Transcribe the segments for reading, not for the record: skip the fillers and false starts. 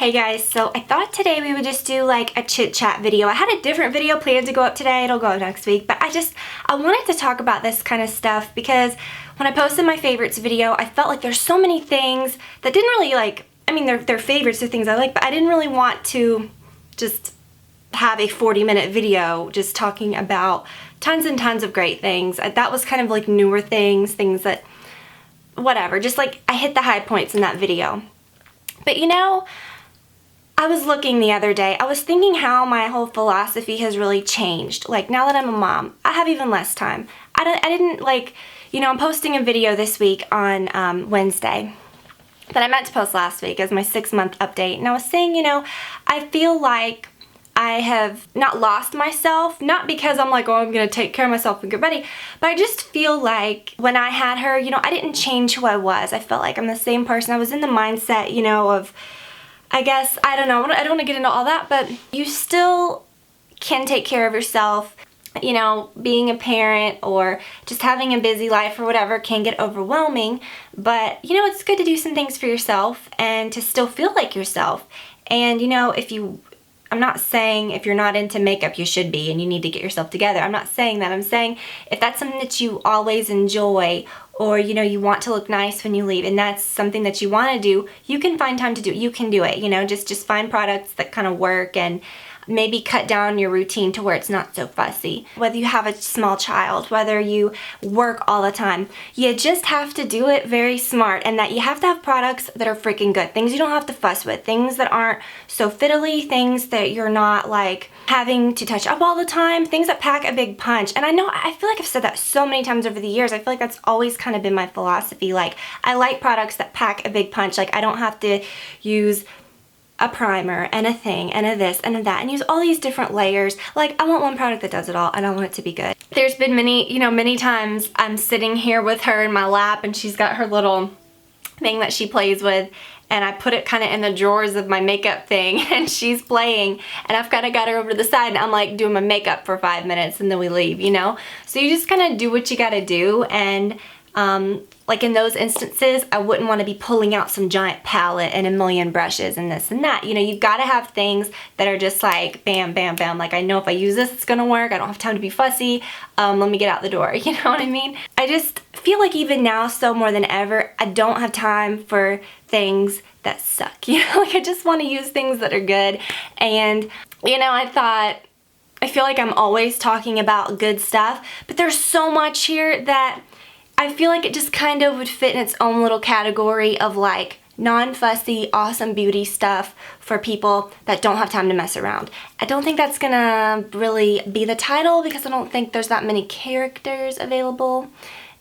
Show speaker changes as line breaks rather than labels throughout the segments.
Hey guys, so I thought today we would just do like a chit chat video. I had a different video planned to go up today. It'll go up next week, but I wanted to talk about this kind of stuff because when I posted my favorites video, I felt like there's so many things that didn't really they're favorites, they're things I like, but I didn't really want to just have a 40-minute video just talking about tons and tons of great things. That was kind of like newer things that, whatever, just like I hit the high points in that video. But you know, I was looking the other day, I was thinking how my whole philosophy has really changed. Like now that I'm a mom, I have even less time. I'm posting a video this week on Wednesday that I meant to post last week as my 6-month update. And I was saying, I feel like I have not lost myself, not because I'm like, oh, I'm going to take care of myself and get ready, but I just feel like when I had her, I didn't change who I was. I felt like I'm the same person. I was in the mindset, of, I guess, I don't know, I don't want to get into all that, but you still can take care of yourself. Being a parent or just having a busy life or whatever can get overwhelming, but it's good to do some things for yourself and to still feel like yourself. And I'm not saying if you're not into makeup you should be and you need to get yourself together. I'm not saying that. I'm saying if that's something that you always enjoy, or you want to look nice when you leave and that's something that you want to do, you can find time to do it. You can do it. Just find products that kind of work and maybe cut down your routine to where it's not so fussy. Whether you have a small child, whether you work all the time, you just have to do it very smart, and that you have to have products that are freaking good. Things you don't have to fuss with. Things that aren't so fiddly. Things that you're not like having to touch up all the time. Things that pack a big punch. And I feel like I've said that so many times over the years. I feel like that's always kind of been my philosophy. Like, I like products that pack a big punch. Like, I don't have to use a primer and a thing and a this and a that and use all these different layers. Like, I want one product that does it all and I want it to be good. There's been many times I'm sitting here with her in my lap and she's got her little thing that she plays with, and I put it kind of in the drawers of my makeup thing and she's playing and I've kind of got her over to the side and I'm like doing my makeup for 5 minutes and then we leave, So you just kind of do what you gotta do, and like in those instances, I wouldn't want to be pulling out some giant palette and a million brushes and this and that. You've got to have things that are just like bam, bam, bam. Like, I know if I use this, it's going to work. I don't have time to be fussy. Let me get out the door. You know what I mean? I just feel like even now, so more than ever, I don't have time for things that suck. Like, I just want to use things that are good. And, I feel like I'm always talking about good stuff, but there's so much here that I feel like it just kind of would fit in its own little category of like non-fussy, awesome beauty stuff for people that don't have time to mess around. I don't think that's gonna really be the title because I don't think there's that many characters available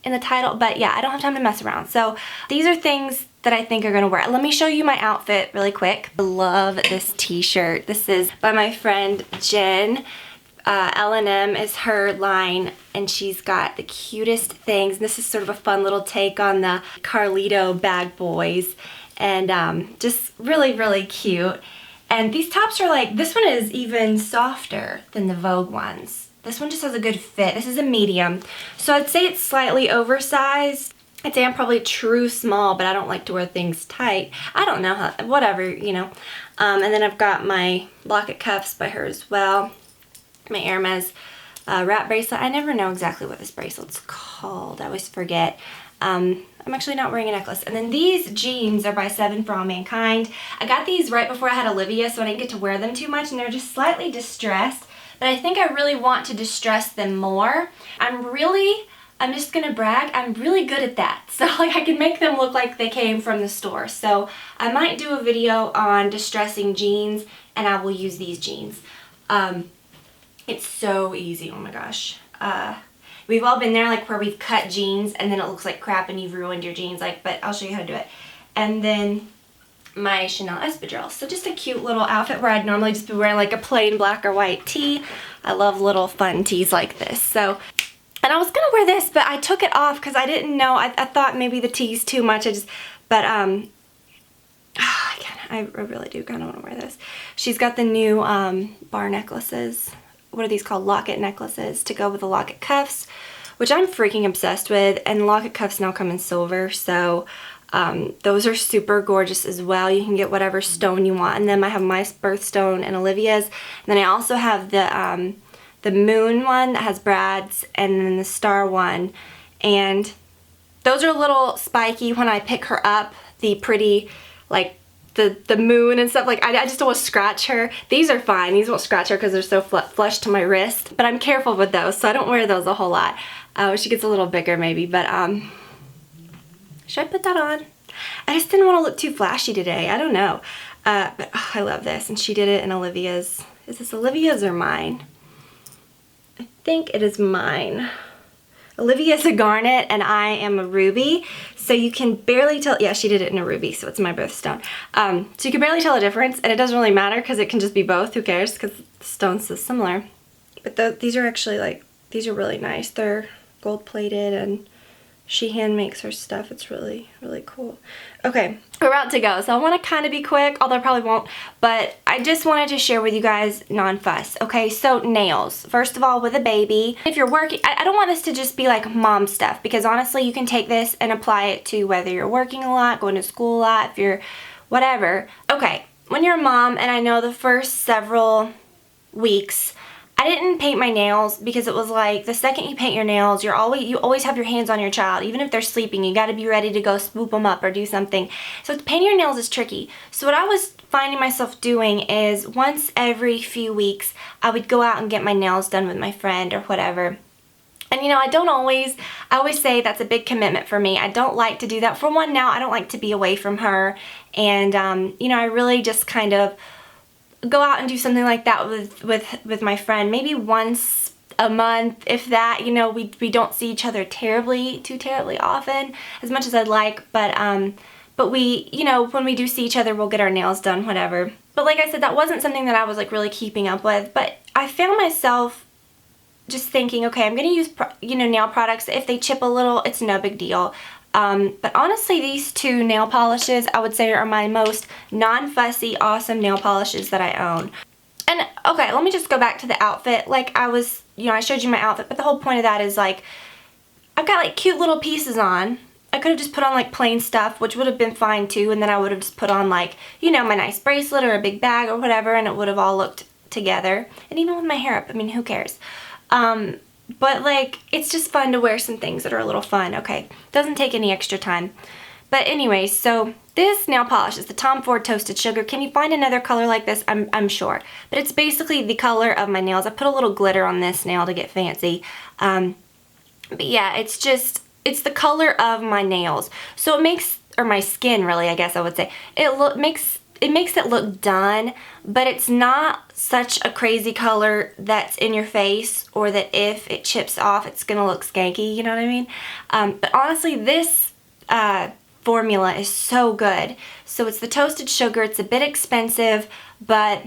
in the title, but yeah, I don't have time to mess around. So these are things that I think are gonna work. Let me show you my outfit really quick. I love this t-shirt. This is by my friend Jen. L&M is her line, and she's got the cutest things. This is sort of a fun little take on the Carlito bag boys, and just really, really cute. And these tops are like, this one is even softer than the Vogue ones. This one just has a good fit. This is a medium, so I'd say it's slightly oversized. I'd say I'm probably true small, but I don't like to wear things tight. I don't know how, whatever, And then I've got my locket cuffs by her as well. My Hermes wrap bracelet. I never know exactly what this bracelet's called. I always forget. I'm actually not wearing a necklace. And then these jeans are by 7 For All Mankind. I got these right before I had Olivia, so I didn't get to wear them too much, and they're just slightly distressed. But I think I really want to distress them more. I'm just gonna brag, I'm really good at that. So like, I can make them look like they came from the store. So I might do a video on distressing jeans, and I will use these jeans. It's so easy, oh my gosh. We've all been there, like where we've cut jeans and then it looks like crap and you've ruined your jeans, but I'll show you how to do it. And then my Chanel espadrille. So just a cute little outfit where I'd normally just be wearing like a plain black or white tee. I love little fun tees like this. So, and I was gonna wear this, but I took it off because I didn't know, I thought maybe the tee's too much. I really do kind of want to wear this. She's got the new bar necklaces. What are these called? Locket necklaces to go with the locket cuffs, which I'm freaking obsessed with, and locket cuffs now come in silver, so Those are super gorgeous as well. You can get whatever stone you want. And then I have my birthstone and Olivia's. And then I also have the moon one that has Brad's, and then the star one. And those are a little spiky when I pick her up. The pretty, like, the moon and stuff, like, I just don't want to scratch her. These are fine. These won't scratch her because they're so flush to my wrist. But I'm careful with those, so I don't wear those a whole lot. She gets a little bigger maybe, but should I put that on? I just didn't want to look too flashy today. I don't know. But oh, I love this. And she did it in Olivia's. Is this Olivia's or mine? I think it is mine. Olivia's a garnet and I am a ruby, so you can barely tell. Yeah, she did it in a ruby, so it's my birthstone. So you can barely tell the difference, and it doesn't really matter because it can just be both. Who cares? Because the stone's so similar. But these are actually, like, these are really nice. They're gold plated, and she hand makes her stuff. It's really, really cool. Okay, we're about to go, so I want to kind of be quick, although I probably won't, but I just wanted to share with you guys non-fuss. Okay, so nails. First of all, with a baby, if you're working, I don't want this to just be like mom stuff, because honestly, you can take this and apply it to whether you're working a lot, going to school a lot, if you're whatever. Okay, when you're a mom, and I know the first several weeks, I didn't paint my nails because it was like the second you paint your nails, you always have your hands on your child. Even if they're sleeping, you got to be ready to go swoop them up or do something. So painting your nails is tricky. So what I was finding myself doing is once every few weeks, I would go out and get my nails done with my friend or whatever. And you know, I always say that's a big commitment for me. I don't like to do that. For one, now I don't like to be away from her. And you know, I really just kind of go out and do something like that with my friend, maybe once a month, if that. You know, we don't see each other too terribly often, as much as I'd like, but we, you know, when we do see each other, we'll get our nails done, whatever. But like I said, that wasn't something that I was like really keeping up with, but I found myself just thinking, okay, I'm gonna use, you know, nail products. If they chip a little, it's no big deal. But honestly, these two nail polishes, I would say, are my most non-fussy, awesome nail polishes that I own. And okay, let me just go back to the outfit. Like you know, I showed you my outfit, but the whole point of that is like, I've got like cute little pieces on. I could have just put on like plain stuff, which would have been fine too, and then I would have just put on like, you know, my nice bracelet or a big bag or whatever, and it would have all looked together. And even with my hair up, I mean, who cares? But like, it's just fun to wear some things that are a little fun. Okay, doesn't take any extra time. But anyways, so this nail polish is the Tom Ford Toasted Sugar. Can you find another color like this? I'm sure. But it's basically the color of my nails. I put a little glitter on this nail to get fancy. But yeah, it's the color of my nails. So it makes, or my skin really, I guess I would say, it makes it look done, but it's not such a crazy color that's in your face, or that if it chips off, it's gonna look skanky, you know what I mean? But honestly, this formula is so good. So it's the Toasted Sugar. It's a bit expensive, but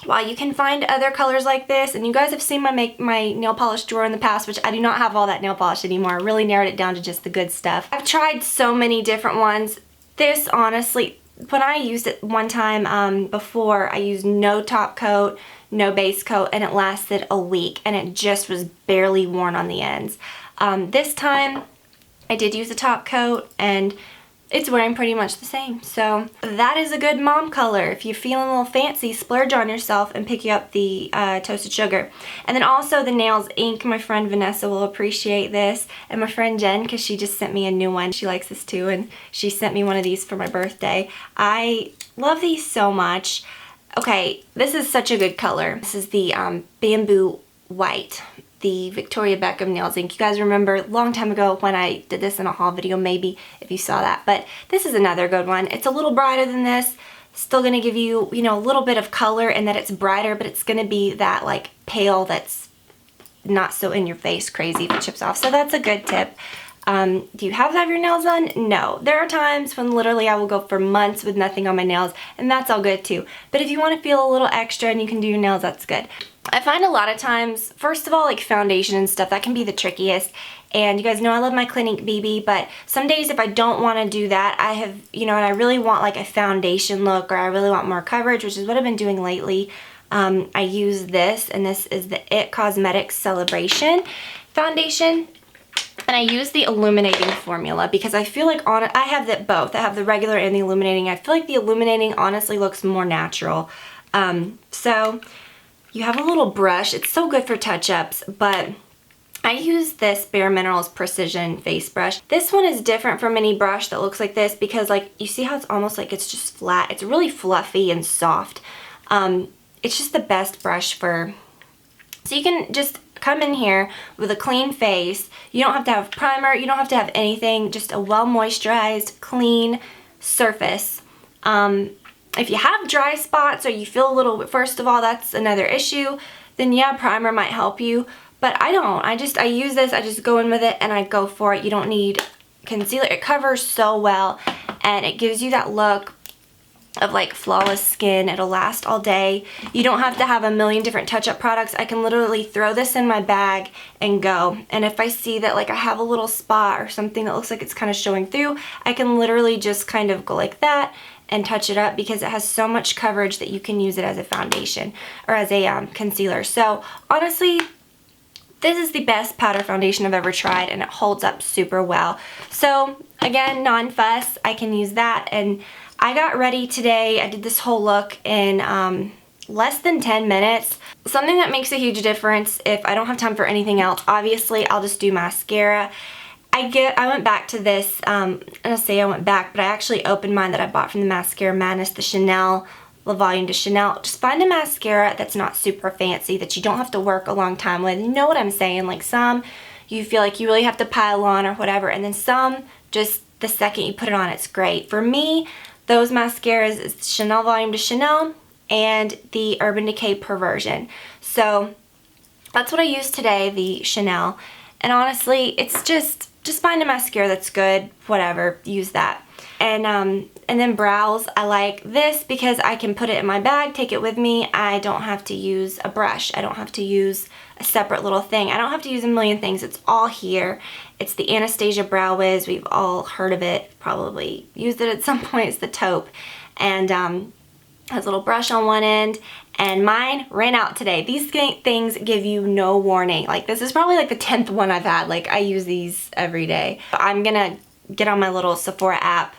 while you can find other colors like this, and you guys have seen my nail polish drawer in the past, which I do not have all that nail polish anymore. I really narrowed it down to just the good stuff. I've tried so many different ones. This, honestly, when I used it one time before, I used no top coat, no base coat, and it lasted a week, and it just was barely worn on the ends. This time, I did use a top coat, and it's wearing pretty much the same. So that is a good mom color. If you're feeling a little fancy, splurge on yourself and pick you up the Toasted Sugar. And then also the Nails ink. My friend Vanessa will appreciate this, and my friend Jen, because she just sent me a new one. She likes this too, and she sent me one of these for my birthday. I love these so much. Okay, this is such a good color. This is the Bamboo White, the Victoria Beckham Nails ink. You guys remember a long time ago when I did this in a haul video, maybe, if you saw that. But this is another good one. It's a little brighter than this. Still gonna give you, you know, a little bit of color, and that it's brighter, but it's gonna be that like pale that's not so in your face crazy if it chips off. So that's a good tip. Do you have to have your nails done? No. There are times when literally I will go for months with nothing on my nails, and that's all good too. But if you want to feel a little extra and you can do your nails, that's good. I find a lot of times, first of all, like foundation and stuff, that can be the trickiest. And you guys know I love my Clinique BB, but some days if I don't want to do that, I have, you know, and I really want like a foundation look, or I really want more coverage, which is what I've been doing lately. I use this, and this is the It Cosmetics Celebration foundation. And I use the illuminating formula because I feel like I have both. I have the regular and the illuminating. I feel like the illuminating honestly looks more natural. So you have a little brush. It's so good for touch-ups, but I use this Bare Minerals Precision face brush. This one is different from any brush that looks like this because like you see how it's almost like it's just flat. It's really fluffy and soft. It's just the best brush for, so you can just come in here with a clean face. You don't have to have primer, you don't have to have anything, just a well moisturized, clean surface. If you have dry spots or you feel a little, first of all, that's another issue, then yeah, primer might help you, but I don't. I use this, I just go in with it and I go for it. You don't need concealer. It covers so well and it gives you that look of like flawless skin. It'll last all day. You don't have to have a million different touch-up products. I can literally throw this in my bag and go. And if I see that like I have a little spot or something that looks like it's kind of showing through, I can literally just kind of go like that and touch it up because it has so much coverage that you can use it as a foundation or as a concealer. So honestly, this is the best powder foundation I've ever tried and it holds up super well. So again, non-fuss, I can use that. And I got ready today. I did this whole look in less than 10 minutes. Something that makes a huge difference if I don't have time for anything else, obviously I'll just do mascara. I went back to this, I'm gonna say I went back, but I actually opened mine that I bought from the Mascara Madness, the Chanel, La Volume de Chanel. Just find a mascara that's not super fancy, that you don't have to work a long time with. You know what I'm saying? Like some, you feel like you really have to pile on or whatever, and then some, just the second you put it on, it's great. For me, those mascaras is Chanel Volume de Chanel and the Urban Decay Perversion. So that's what I used today, the Chanel. And honestly, it's just find a mascara that's good, whatever, use that. And then brows, I like this because I can put it in my bag, take it with me. I don't have to use a brush. I don't have to use a separate little thing. I don't have to use a million things. It's all here. It's the Anastasia Brow Wiz. We've all heard of it, probably used it at some point. It's the taupe. And has a little brush on one end. And mine ran out today. These things give you no warning. Like this is probably like the 10th one I've had. Like I use these every day. I'm gonna get on my little Sephora app.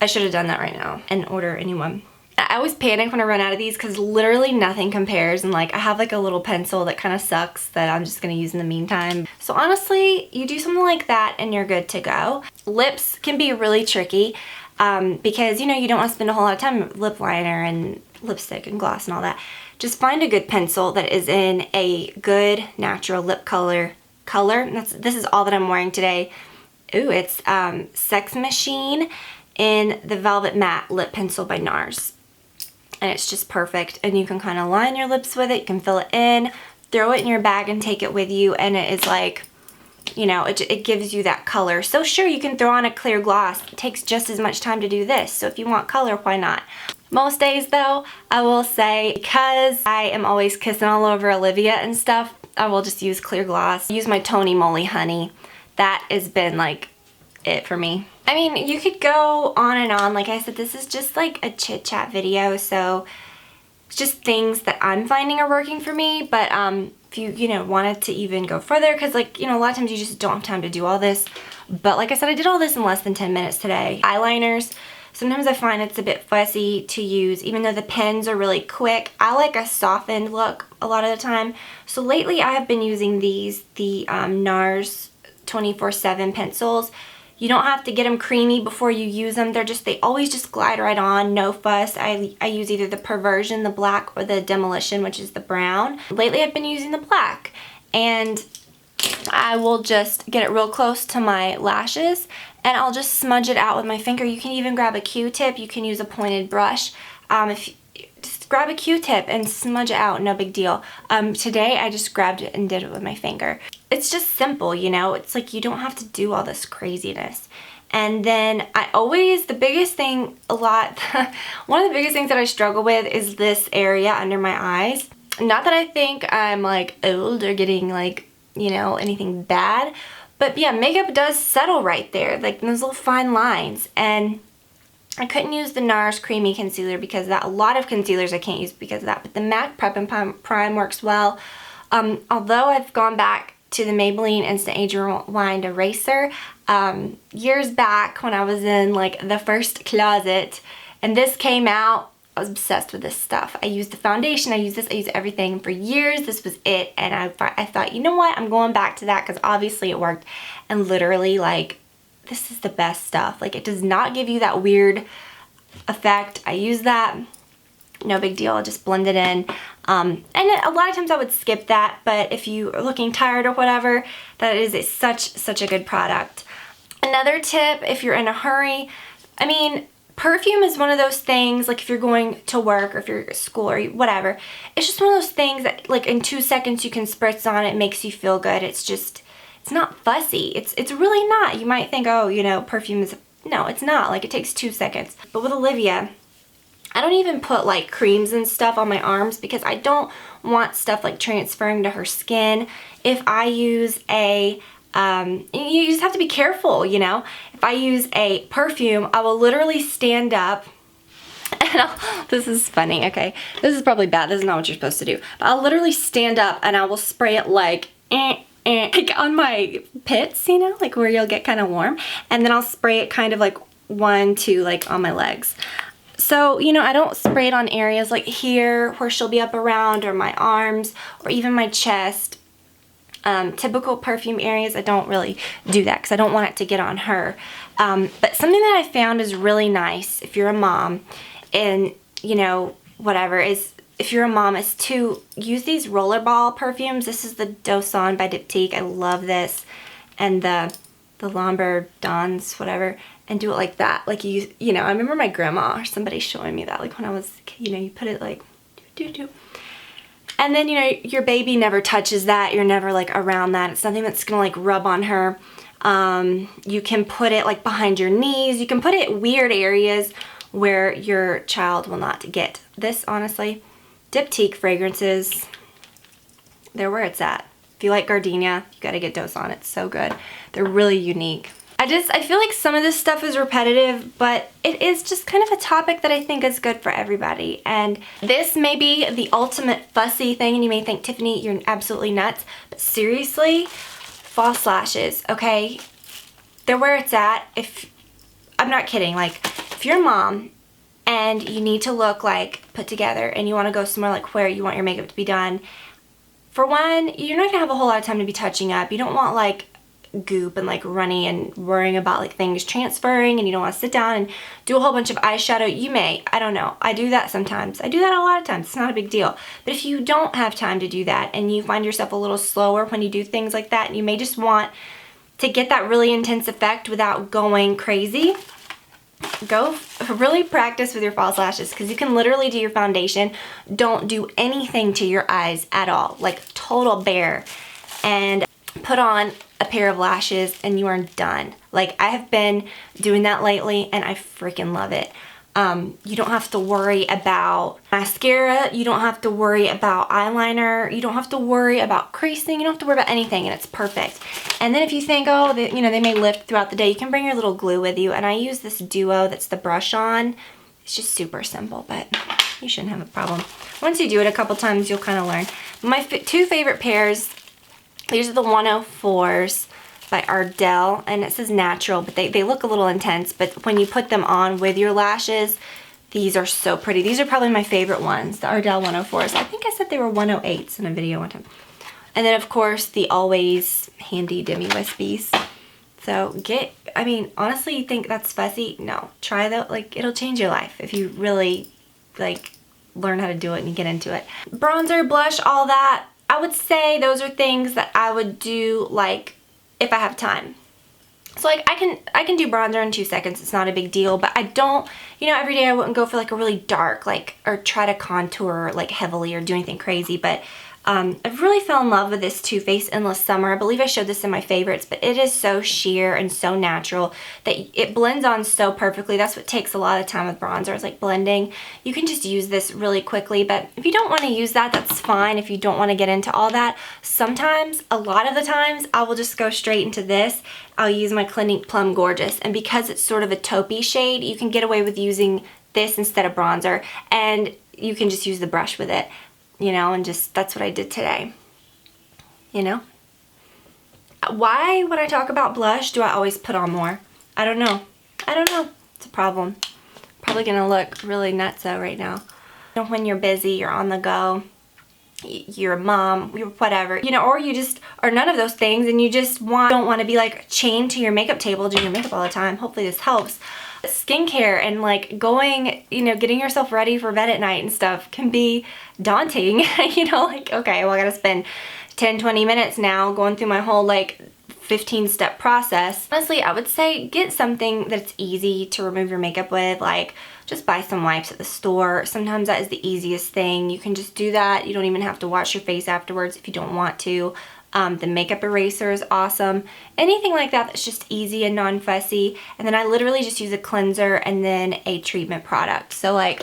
I should have done that right now and order a new one. I always panic when I run out of these because literally nothing compares, and like I have like a little pencil that kind of sucks that I'm just gonna use in the meantime. So honestly, you do something like that and you're good to go. Lips can be really tricky because you know you don't want to spend a whole lot of time with lip liner and lipstick and gloss and all that. Just find a good pencil that is in a good natural lip color. This is all that I'm wearing today. Ooh, it's Sex Machine in the Velvet Matte Lip Pencil by NARS. And it's just perfect. And you can kind of line your lips with it. You can fill it in, throw it in your bag and take it with you. And it is like, you know, it gives you that color. So sure, you can throw on a clear gloss. It takes just as much time to do this. So if you want color, why not? Most days though, I will say, because I am always kissing all over Olivia and stuff, I will just use clear gloss. Use my Tony Moly Honey. That has been like it for me. I mean, you could go on and on. Like I said, this is just like a chit chat video, so it's just things that I'm finding are working for me. But if you know, wanted to even go further, because like, you know, a lot of times you just don't have time to do all this. But like I said, I did all this in less than 10 minutes today. Eyeliners, sometimes I find it's a bit fussy to use, even though the pens are really quick. I like a softened look a lot of the time. So lately I have been using these, the NARS 24/7 pencils. You don't have to get them creamy before you use them. They always just glide right on, no fuss. I use either the Perversion, the black, or the Demolition, which is the brown. Lately I've been using the black, and I will just get it real close to my lashes and I'll just smudge it out with my finger. You can even grab a Q-tip. You can use a pointed brush. Just grab a Q-tip and smudge it out, no big deal. Today I just grabbed it and did it with my finger. It's just simple, you know, it's like you don't have to do all this craziness. And then the biggest thing one of the biggest things that I struggle with is this area under my eyes. Not that I think I'm like old or getting like, you know, anything bad, but yeah, makeup does settle right there, like those little fine lines. And I couldn't use the NARS Creamy Concealer because of that. A lot of concealers I can't use because of that, but the MAC Prep and Prime works well. Although I've gone back to the Maybelline Instant Age Rewind Eraser years back when I was in like the first closet, and this came out. I was obsessed with this stuff. I used the foundation, I used this, I used everything for years. This was it, and I thought, you know what, I'm going back to that because obviously it worked, and literally like this is the best stuff. Like, it does not give you that weird effect. I use that, no big deal, I'll just blend it in. And a lot of times I would skip that, but if you are looking tired or whatever, that is such a good product. Another tip, if you're in a hurry, I mean, perfume is one of those things, like if you're going to work or if you're at school or whatever, it's just one of those things that like in 2 seconds you can spritz on, it makes you feel good. It's just, it's not fussy. It's really not. You might think, oh, you know, perfume is, no, it's not. Like, it takes 2 seconds. But with Olivia, I don't even put like creams and stuff on my arms because I don't want stuff like transferring to her skin. If I use a, you just have to be careful, you know. If I use a perfume, I will literally stand up and this is funny, okay. This is probably bad. This is not what you're supposed to do. But I'll literally stand up and I will spray it like on my pits, you know, like where you'll get kind of warm. And then I'll spray it kind of like 1, 2, like on my legs. So, you know, I don't spray it on areas like here where she'll be up around, or my arms, or even my chest. Typical perfume areas, I don't really do that because I don't want it to get on her. But something that I found is really nice if you're a mom and, you know, whatever, is if you're a mom, is to use these rollerball perfumes. This is the Dosan by Diptyque. I love this. And the Lombard Dons, whatever, and do it like that. Like, you know, I remember my grandma or somebody showing me that, like when I was, you know, you put it like, do. And then, you know, your baby never touches that. You're never like around that. It's nothing that's gonna like rub on her. You can put it like behind your knees. You can put it weird areas where your child will not get. This, honestly, Diptyque fragrances, they're where it's at. If you like gardenia, you gotta get Dosan. It's so good. They're really unique. I feel like some of this stuff is repetitive, but it is just kind of a topic that I think is good for everybody. And this may be the ultimate fussy thing, and you may think, Tiffany, you're absolutely nuts. But seriously, false lashes, okay? They're where it's at. I'm not kidding, like, if you're a mom and you need to look like put together and you want to go somewhere like where you want your makeup to be done, for one, you're not gonna have a whole lot of time to be touching up. You don't want like goop and like runny and worrying about like things transferring, and you don't want to sit down and do a whole bunch of eyeshadow. You may, I don't know, I do that sometimes. I do that a lot of times. It's not a big deal. But if you don't have time to do that and you find yourself a little slower when you do things like that, and you may just want to get that really intense effect without going crazy, go really practice with your false lashes, because you can literally do your foundation. Don't do anything to your eyes at all, like total bare, and put on a pair of lashes and you are done. Like, I have been doing that lately and I freaking love it. You don't have to worry about mascara, you don't have to worry about eyeliner, you don't have to worry about creasing, you don't have to worry about anything, and it's perfect. And then if you think, oh, you know, they may lift throughout the day, you can bring your little glue with you, and I use this duo that's the brush on. It's just super simple, but you shouldn't have a problem. Once you do it a couple times, you'll kind of learn. My 2 favorite pairs, these are the 104s by Ardell, and it says natural, but they look a little intense, but when you put them on with your lashes, these are so pretty. These are probably my favorite ones, the Ardell 104s. I think I said they were 108s in a video one time. And then, of course, the always handy Demi Wispies. So I mean, honestly, you think that's fussy? No, try that. Like, it'll change your life if you really, like, learn how to do it and get into it. Bronzer, blush, all that, I would say those are things that I would do, like, if I have time. So like, I can do bronzer in 2 seconds. It's not a big deal, but I don't, you know, every day I wouldn't go for like a really dark, like, or try to contour like heavily or do anything crazy. But I've really fell in love with this Too Faced Endless Summer. I believe I showed this in my favorites, but it is so sheer and so natural that it blends on so perfectly. That's what takes a lot of time with bronzer, is like blending. You can just use this really quickly, but if you don't want to use that, that's fine. If you don't want to get into all that, sometimes, a lot of the times, I will just go straight into this. I'll use my Clinique Plum Gorgeous, and because it's sort of a taupey shade, you can get away with using this instead of bronzer, and you can just use the brush with it. You know, and just, that's what I did today, you know? Why, when I talk about blush, do I always put on more? I don't know. I don't know. It's a problem. Probably gonna look really nutso right now. You know, when you're busy, you're on the go, you're a mom, whatever, you know, or you just are none of those things and you just don't want to be like chained to your makeup table doing your makeup all the time. Hopefully this helps. Skincare and like going, you know, getting yourself ready for bed at night and stuff can be daunting. You know, like, okay, well, I gotta spend 10-20 minutes now going through my whole like 15-step process. Honestly, I would say get something that's easy to remove your makeup with, like just buy some wipes at the store. Sometimes that is the easiest thing. You can just do that. You don't even have to wash your face afterwards if you don't want to. The makeup eraser is awesome. Anything like that that's just easy and non-fussy. And then I literally just use a cleanser and then a treatment product. So like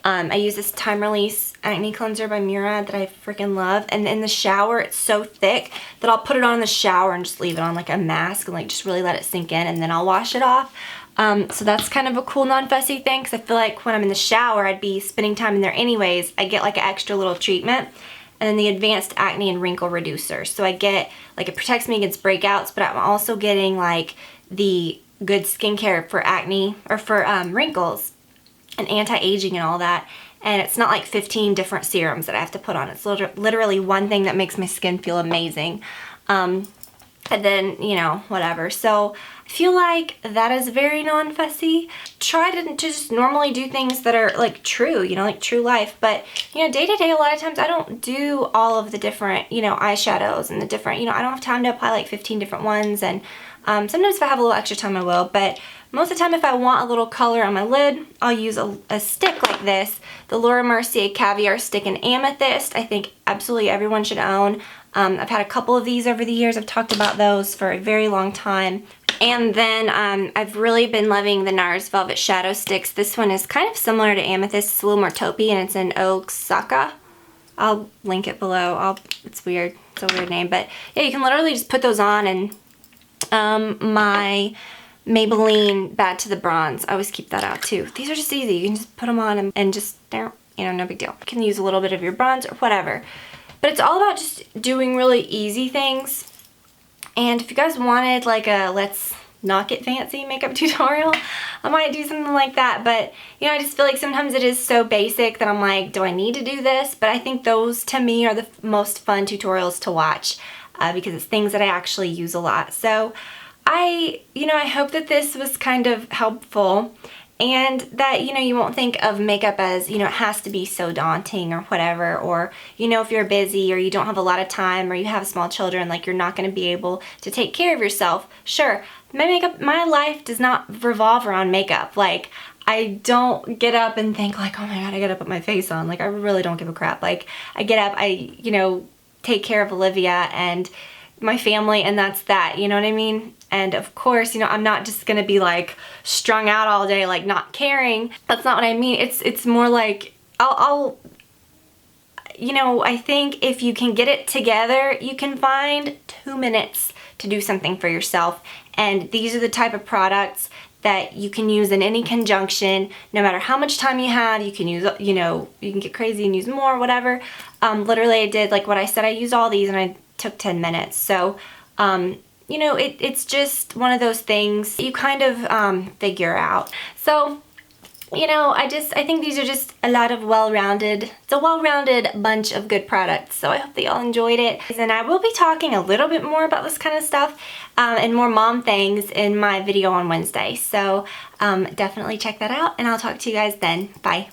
I use this Time Release Acne Cleanser by Mira that I freaking love. And in the shower, it's so thick that I'll put it on in the shower and just leave it on like a mask and like just really let it sink in, and then I'll wash it off. So that's kind of a cool non-fussy thing, because I feel like when I'm in the shower, I'd be spending time in there anyways. I get like an extra little treatment. And then the Advanced Acne and Wrinkle Reducer. So I get, like, it protects me against breakouts, but I'm also getting like the good skincare for acne, or for wrinkles and anti-aging and all that. And it's not like 15 different serums that I have to put on. It's literally one thing that makes my skin feel amazing. And then, you know, whatever. So I feel like that is very non-fussy. Try to just normally do things that are like true, you know, like true life. But, you know, day to day, a lot of times I don't do all of the different, you know, eyeshadows and the different, you know, I don't have time to apply like 15 different ones. And sometimes if I have a little extra time, I will. But most of the time, if I want a little color on my lid, I'll use a stick like this. The Laura Mercier Caviar Stick in Amethyst. I think absolutely everyone should own. I've had a couple of these over the years. I've talked about those for a very long time. And then I've really been loving the NARS Velvet Shadow Sticks. This one is kind of similar to Amethyst. It's a little more taupey, and it's in Osaka. I'll link it below. It's weird. It's a weird name. But yeah, you can literally just put those on. And my Maybelline Bad to the Bronze, I always keep that out too. These are just easy. You can just put them on and just, you know, no big deal. You can use a little bit of your bronze or whatever. But it's all about just doing really easy things. And if you guys wanted like a let's not get fancy makeup tutorial, I might do something like that. But, you know, I just feel like sometimes it is so basic that I'm like, do I need to do this? But I think those, to me, are the most fun tutorials to watch because it's things that I actually use a lot. So I hope that this was kind of helpful, and that, you know, you won't think of makeup as, you know, it has to be so daunting or whatever, or, you know, if you're busy or you don't have a lot of time or you have small children, like you're not going to be able to take care of yourself. Sure, my life does not revolve around makeup. Like, I don't get up and think like, oh my god, I gotta put my face on. Like, I really don't give a crap. Like, I get up, you know, take care of Olivia and my family, and that's that, you know what I mean? And of course, you know, I'm not just gonna be like strung out all day, like not caring. That's not what I mean. It's more like I'll you know, I think if you can get it together, you can find 2 minutes to do something for yourself. And these are the type of products that you can use in any conjunction, no matter how much time you have. You can use, you know, you can get crazy and use more, whatever. Literally, I did like what I said. I used all these and I took 10 minutes. So, you know, it's just one of those things you kind of figure out. So, you know, I think these are just a lot of it's a well-rounded bunch of good products. So I hope that y'all enjoyed it. And I will be talking a little bit more about this kind of stuff and more mom things in my video on Wednesday. So definitely check that out, and I'll talk to you guys then. Bye.